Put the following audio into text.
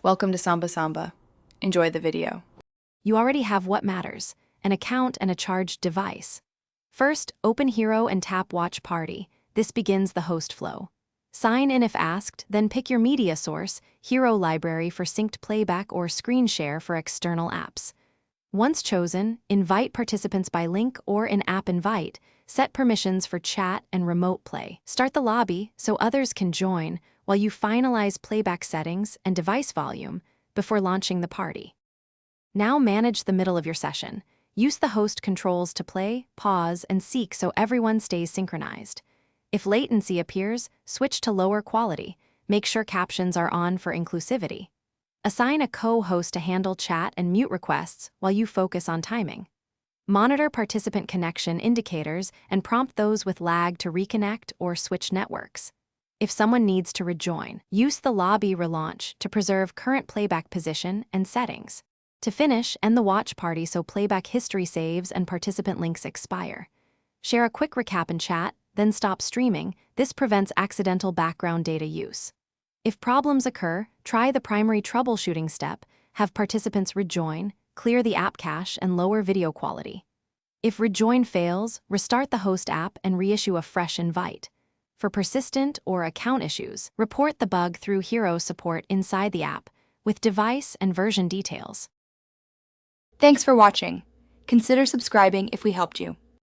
Welcome to Samba Samba. Enjoy the video. You already have what matters: an account and a charged device. First, open Hearo and tap Watch Party. This begins the host flow. Sign in if asked, then pick your media source, Hearo library for synced playback or screen share for external apps. Once chosen, invite participants by link or in app invite. Set permissions for chat and remote play. Start the lobby so others can join while you finalize playback settings and device volume before launching the party. Now manage the middle of your session. Use the host controls to play, pause, and seek so everyone stays synchronized. If latency appears, switch to lower quality. Make sure captions are on for inclusivity. Assign a co-host to handle chat and mute requests while you focus on timing. Monitor participant connection indicators and prompt those with lag to reconnect or switch networks. If someone needs to rejoin, use the lobby relaunch to preserve current playback position and settings. To finish, end the watch party so playback history saves and participant links expire. Share a quick recap in chat, then stop streaming. This prevents accidental background data use. If problems occur, try the primary troubleshooting step, have participants rejoin, clear the app cache, and lower video quality. If rejoin fails, restart the host app and reissue a fresh invite. For persistent or account issues, report the bug through Hearo support inside the app, with device and version details. Thanks for watching. Consider subscribing if we helped you.